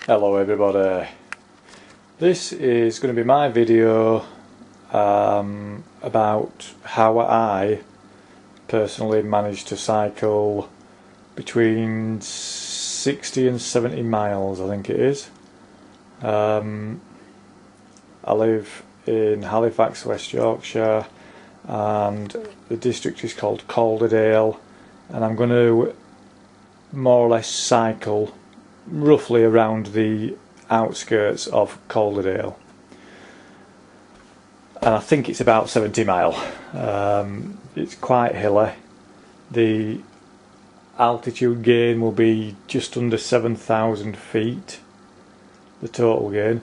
Hello everybody, this is going to be my video about how I personally managed to cycle between 60 and 70 miles, I think it is. I live in Halifax, West Yorkshire, and the district is called Calderdale, and I'm going to more or less cycle roughly around the outskirts of Calderdale, and I think it's about 70 mile. It's quite hilly. The altitude gain will be just under 7,000 feet, the total gain.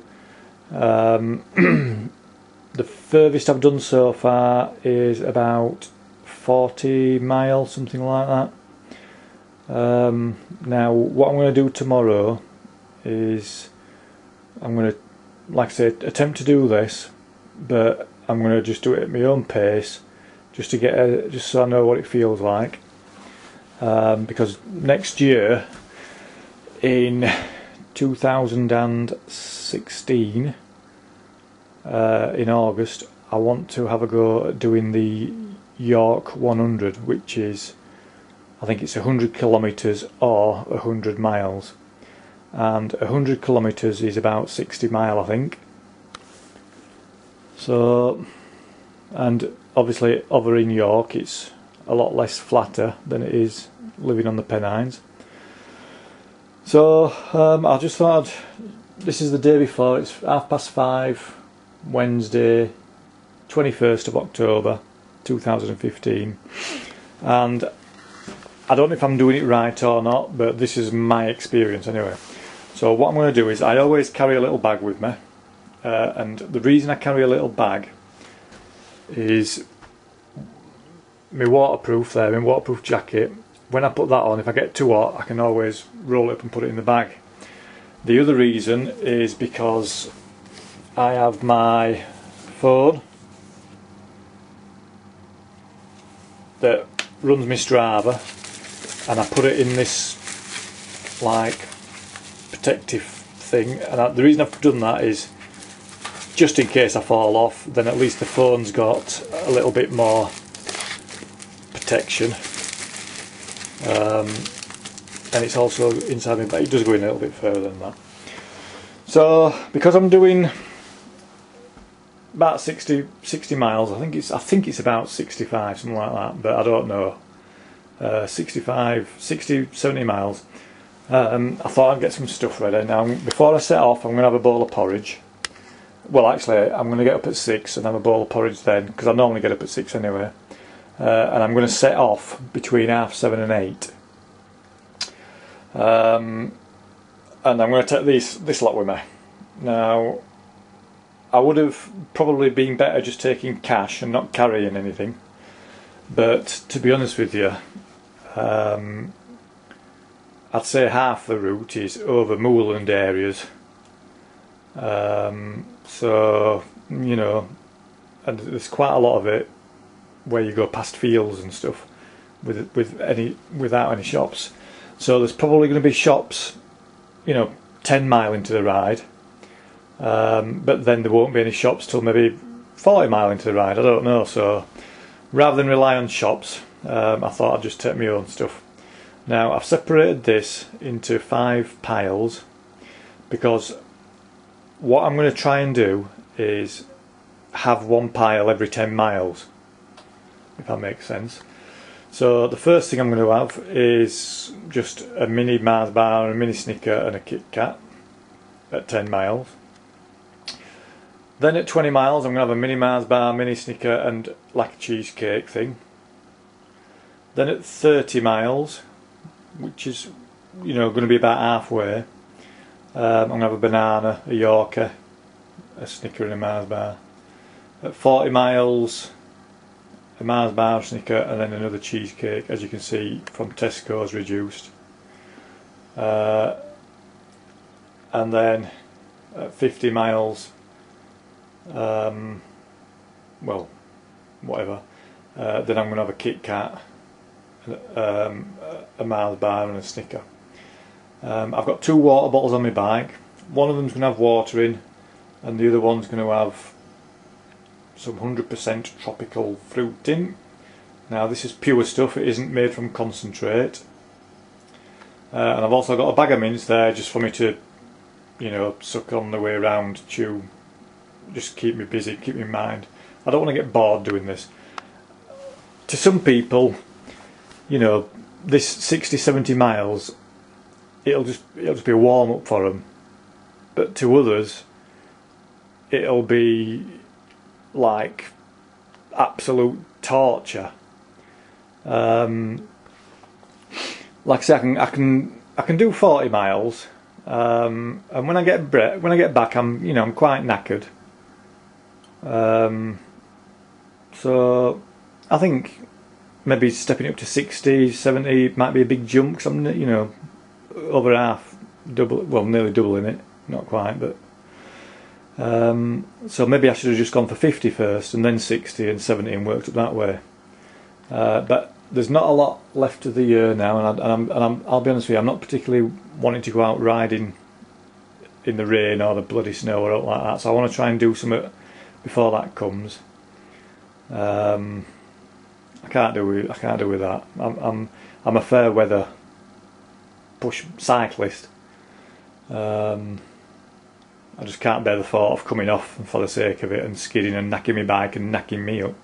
The furthest I've done so far is about 40 miles, something like that. Now what I'm going to do tomorrow is I'm going to, like I said, attempt to do this, but I'm going to just do it at my own pace, just to get just so I know what it feels like, because next year in 2016 in August I want to have a go at doing the York 100, which is, I think it's 100 kilometres or 100 miles, and 100 kilometres is about 60 mile, I think. So, and obviously over in York it's a lot less flatter than it is living on the Pennines. So I just thought, this is the day before, it's 5:30 Wednesday 21st of October 2015, and I don't know if I'm doing it right or not, but this is my experience anyway. So what I'm going to do is, I always carry a little bag with me, and the reason I carry a little bag is my waterproof jacket. When I put that on, if I get too hot, I can always roll it up and put it in the bag. The other reason is because I have my phone that runs my Strava, and I put it in this like protective thing, and the reason I've done that is just in case I fall off, then at least the phone's got a little bit more protection, and it's also inside me, but it does go in a little bit further than that. So because I'm doing about 60 miles, I think it's about 65, something like that, but I don't know. 65, 60, 70 miles. I thought I'd get some stuff ready. Now before I set off, I'm going to have a bowl of porridge. Well, actually I'm going to get up at 6 and have a bowl of porridge then, because I normally get up at 6 anyway, and I'm going to set off between 7:30 and 8, and I'm going to take this lot with me. Now I would have probably been better just taking cash and not carrying anything, but to be honest with you, I'd say half the route is over moorland areas, so you know, and there's quite a lot of it where you go past fields and stuff without any shops. So there's probably going to be shops, you know, 10 mile into the ride, but then there won't be any shops till maybe 40 mile into the ride, I don't know. So rather than rely on shops, I thought I'd just take my own stuff. Now I've separated this into 5 piles, because what I'm going to try and do is have one pile every 10 miles, if that makes sense. So the first thing I'm going to have is just a mini Mars bar, a mini Snicker and a Kit Kat at 10 miles. Then at 20 miles I'm going to have a mini Mars bar, mini Snicker and like a cheesecake thing. Then at 30 miles, which is, you know, going to be about halfway, I'm going to have a banana, a Yorker, a Snicker and a Mars bar. At 40 miles, a Mars bar, a Snicker and then another cheesecake, as you can see from Tesco's reduced. And then at 50 miles, well, whatever, then I'm going to have a Kit Kat, a Mars bar and a Snicker. I've got 2 water bottles on my bike, one of them's going to have water in, and the other one's going to have some 100% tropical fruit in. Now this is pure stuff, it isn't made from concentrate. And I've also got a bag of mints there just for me to, you know, suck on the way around, chew, just keep me busy, keep me in mind. I don't want to get bored doing this. To some people, you know, this 60-70 miles, it'll just be a warm up for them. But to others, it'll be like absolute torture. Like I say, I can do 40 miles, and when I get back, I'm quite knackered. So I think maybe stepping up to 60, 70 might be a big jump, because I'm, you know, over half, nearly doubling it, not quite, but so maybe I should have just gone for 50 first, and then 60 and 70, and worked up that way. But there's not a lot left of the year now, and I'll be honest with you, I'm not particularly wanting to go out riding in the rain or the bloody snow or anything like that. So I want to try and do something before that comes. I can't do with that. I'm a fair weather push cyclist. I just can't bear the thought of coming off for the sake of it and skidding and knacking my bike and knacking me up.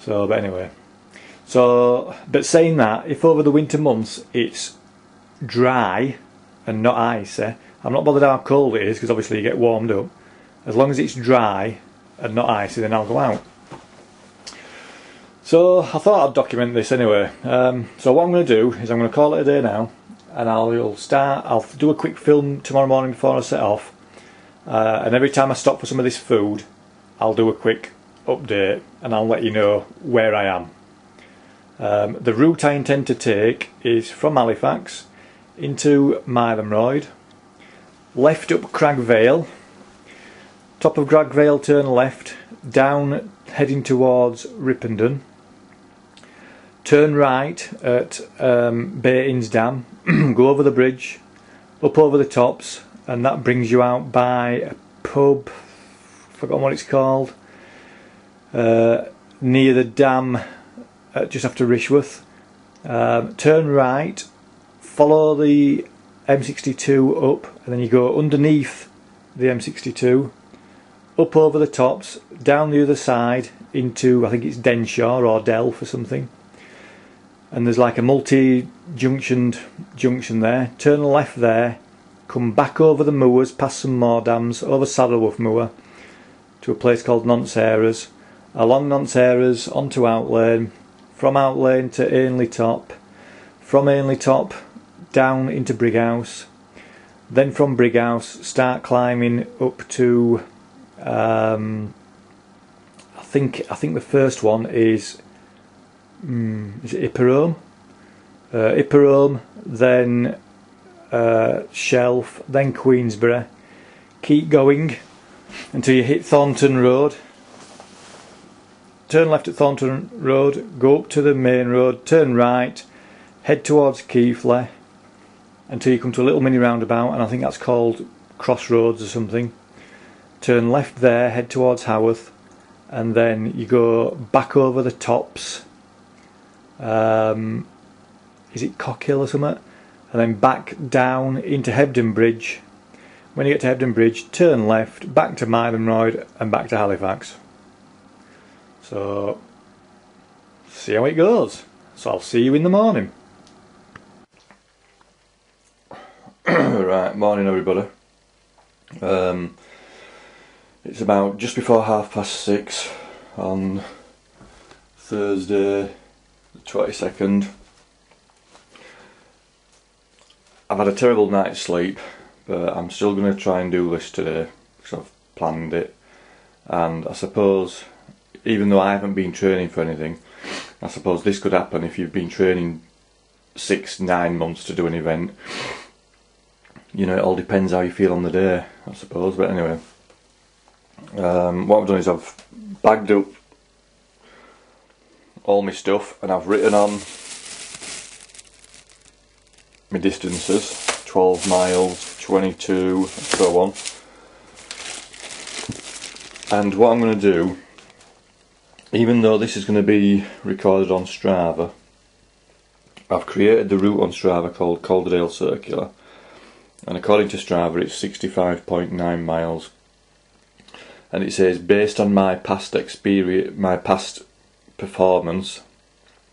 So, but anyway. So, but saying that, if over the winter months it's dry and not icy, I'm not bothered how cold it is, because obviously you get warmed up. As long as it's dry and not icy, then I'll go out. So I thought I'd document this anyway. So what I'm going to do is I'm going to call it a day now, and I'll do a quick film tomorrow morning before I set off, and every time I stop for some of this food, I'll do a quick update and I'll let you know where I am. The route I intend to take is from Halifax into Mailenroyd, left up Crag Vale, top of Crag Vale turn left, down heading towards Ripponden, turn right at Bay Inns Dam, go over the bridge, up over the tops, and that brings you out by a pub, forgotten what it's called, near the dam, just after Rishworth. Turn right, follow the M62 up, and then you go underneath the M62, up over the tops, down the other side into, I think it's Denshaw or Delph or something, and there's like a multi-junctioned junction there. Turn left there, come back over the moors, past some more dams, over Saddleworth Moor to a place called Nonce Errors, along Nonce Errors onto Outlane, from Outlane to Ainley Top, from Ainley Top down into Brighouse, then from Brighouse start climbing up to I think the first one is it Ipperome? Ipperome, then Shelf, then Queensbury. Keep going until you hit Thornton Road. Turn left at Thornton Road, go up to the main road, turn right, head towards Keighley until you come to a little mini roundabout, and I think that's called Crossroads or something. Turn left there, head towards Haworth, and then you go back over the tops. Is it Cockhill or something? And then back down into Hebden Bridge. When you get to Hebden Bridge, turn left, back to Mailenroyd and back to Halifax. So, see how it goes. So I'll see you in the morning. Right, morning everybody. It's about just before 6:30 on Thursday the 22nd. I've had a terrible night's sleep, but I'm still going to try and do this today because I've planned it. And I suppose, even though I haven't been training for anything, I suppose this could happen if you've been training 6-9 months to do an event. You know, it all depends how you feel on the day, I suppose. But anyway, what I've done is I've bagged up all my stuff and I've written on my distances: 12 miles, 22 and so on. And what I'm going to do, even though this is going to be recorded on Strava, I've created the route on Strava called Calderdale Circular, and according to Strava it's 65.9 miles, and it says based on my past experience, my past performance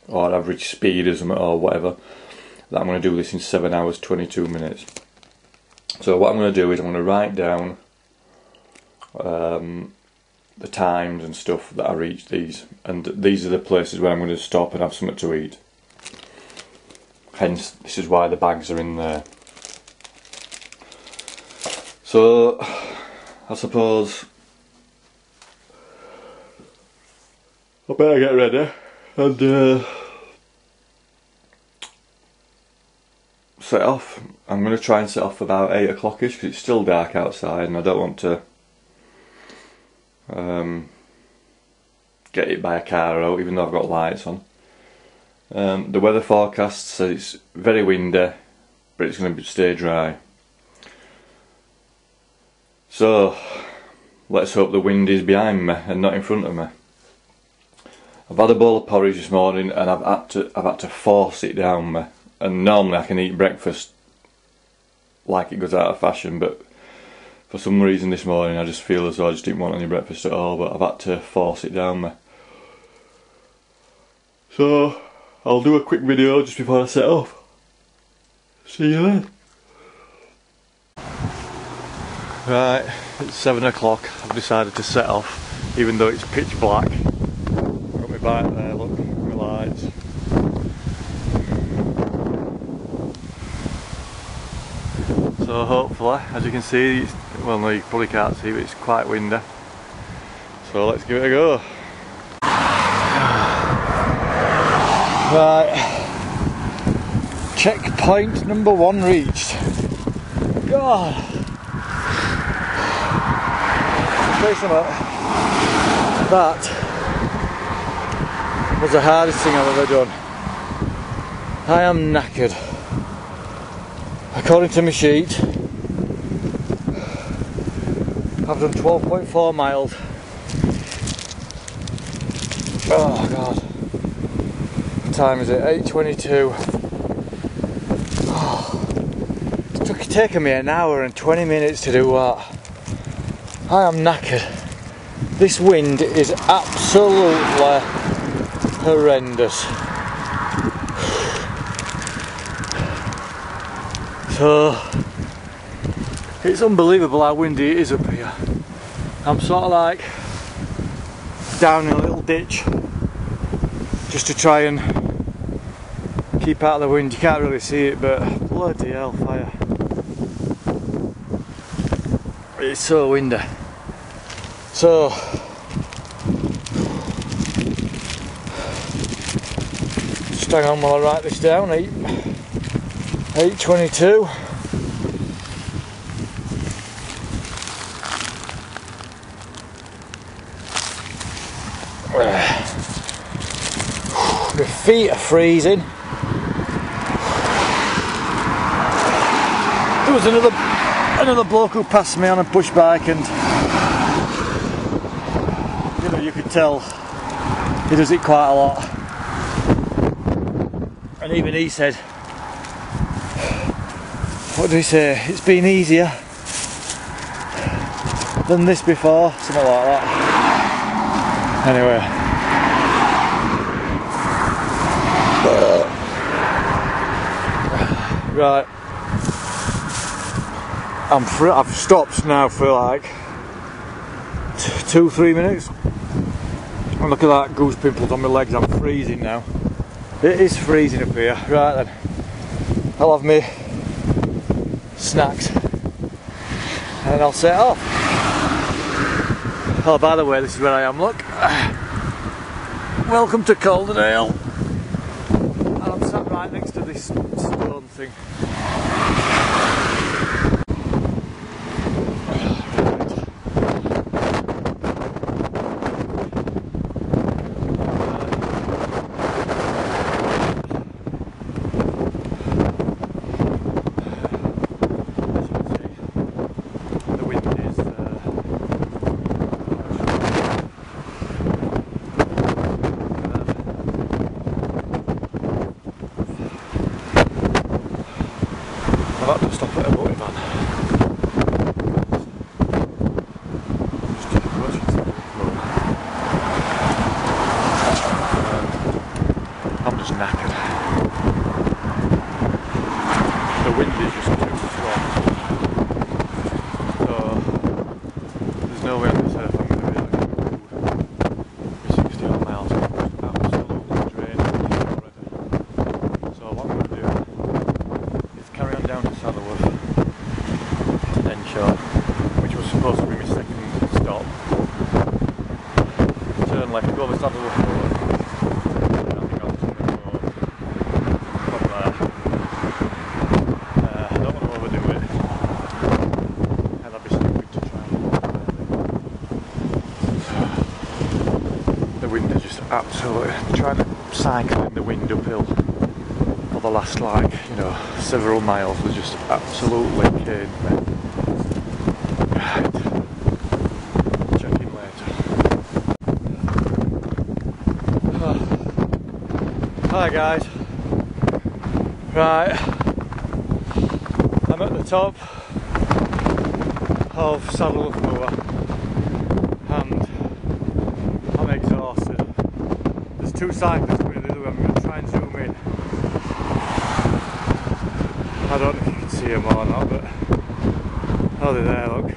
or average speed or whatever, that I'm going to do this in 7 hours 22 minutes. So what I'm going to do is I'm going to write down the times and stuff that I reached these, and these are the places where I'm going to stop and have something to eat. Hence, this is why the bags are in there. So, I suppose I better get ready and set off. I'm going to try and set off about 8 o'clock-ish because it's still dark outside and I don't want to get hit by a car out, even though I've got lights on. The weather forecast says it's very windy, but it's going to stay dry. So let's hope the wind is behind me and not in front of me. I've had a bowl of porridge this morning and I've had to force it down me. And normally I can eat breakfast like it goes out of fashion, but for some reason this morning I just feel as though I just didn't want any breakfast at all, but I've had to force it down me. So I'll do a quick video just before I set off. See you then. Right, it's 7 o'clock. I've decided to set off, even though it's pitch black. Got my bike there, look, my lights. So hopefully, as you can see, well no, you probably can't see, but it's quite windy. So let's give it a go. Right, checkpoint number 1 reached. God, that was the hardest thing I've ever done. I am knackered. According to my sheet, I've done 12.4 miles. Oh God. What time is it? 8:22. Oh. It's taken me an hour and 20 minutes to do that. I am knackered. This wind is absolutely horrendous. So, it's unbelievable how windy it is up here. I'm sort of like down in a little ditch just to try and keep out of the wind. You can't really see it, but bloody hellfire. It's so windy. So, just hang on while I write this down. 8:22. My feet are freezing. There was another bloke who passed me on a push bike, and you know, you could tell he does it quite a lot. And even he said, what did he say? It's been easier than this before, something like that. Anyway. Right. I've stopped now for like 2-3 minutes. And look at that, goose pimples on my legs. I'm freezing now. It is freezing up here. Right then. I'll have me snacks and I'll set off. Oh, by the way, this is where I am, look. Welcome to Calderdale. And I'm sat right next to this stone thing. I've had to stop at a multi van. I'm just knackered. The wind is just too strong. So there's no way on this earth I'm going to be able to do 60 odd miles. I'm absolutely drained already. So what I'm going to do is carry on down to Saddleworth, Henshaw, which was supposed to be my second stop. Turn left, go over Saddleworth Road. Absolutely, trying to cycle in the wind uphill for the last, like, you know, several miles was just absolutely killing me. Right, check in later. Hi guys. Right, I'm at the top of Saddleworth Moor and I'm exhausted. There's two cyclists going the other way. I'm going to try and zoom in. I don't know if you can see them or not, but oh, they're there, look.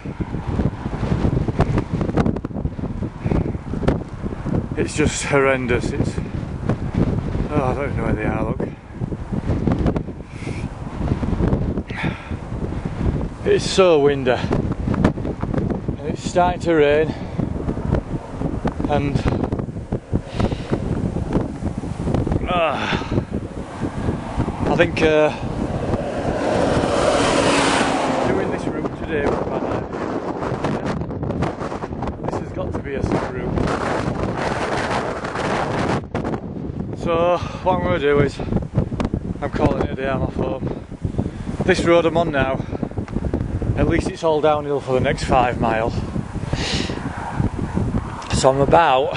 It's just horrendous. It's, oh, I don't even know where they are, look. It's so windy and it's starting to rain, and I think doing this route today was a bad idea. This has got to be a summer route. So what I'm going to do is, I'm calling it a day. I'm off home. This road I'm on now, at least it's all downhill for the next 5 miles. So I'm about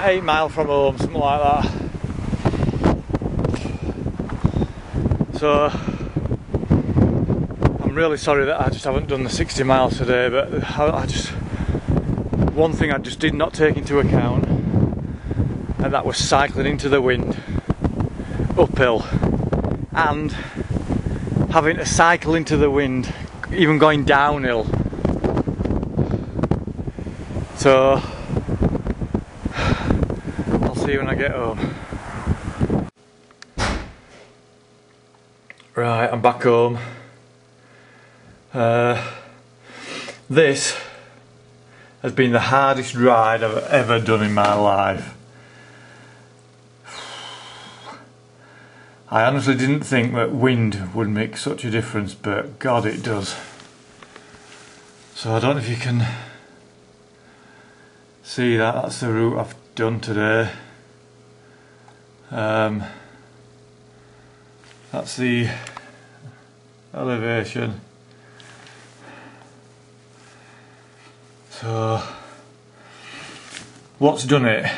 8 miles from home, something like that. So I'm really sorry that I just haven't done the 60 miles today, but one thing I just did not take into account, and that was cycling into the wind uphill and having to cycle into the wind, even going downhill. So I'll see you when I get home. Right, I'm back home. This has been the hardest ride I've ever done in my life. I honestly didn't think that wind would make such a difference, but God, it does. So I don't know if you can see that. That's the route I've done today. That's the elevation. So what's done it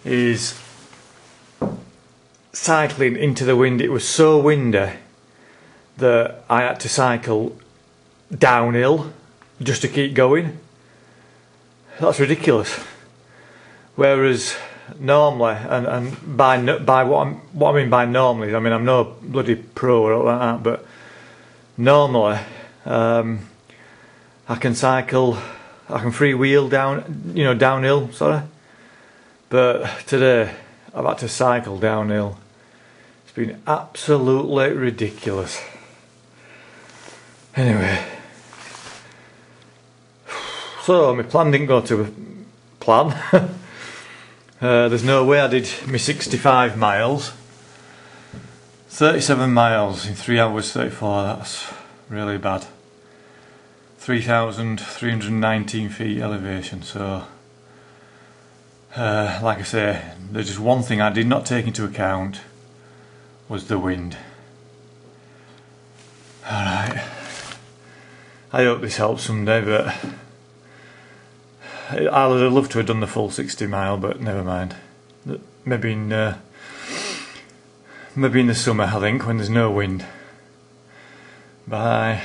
is cycling into the wind. It was so windy that I had to cycle downhill just to keep going. That's ridiculous. Whereas normally, and by what I mean by normally, I mean I'm no bloody pro or all like that, but normally I can cycle, I can freewheel downhill, sorry. But today I've had to cycle downhill. It's been absolutely ridiculous. Anyway, so my plan didn't go to plan. There's no way I did my 65 miles. 37 miles in 3 hours 34, that's really bad. 3,319 feet elevation, so like I say, there's just one thing I did not take into account, was the wind. Alright, I hope this helps someday, but I would have loved to have done the full 60 mile, but never mind. Maybe in Maybe in the summer, I think, when there's no wind. Bye.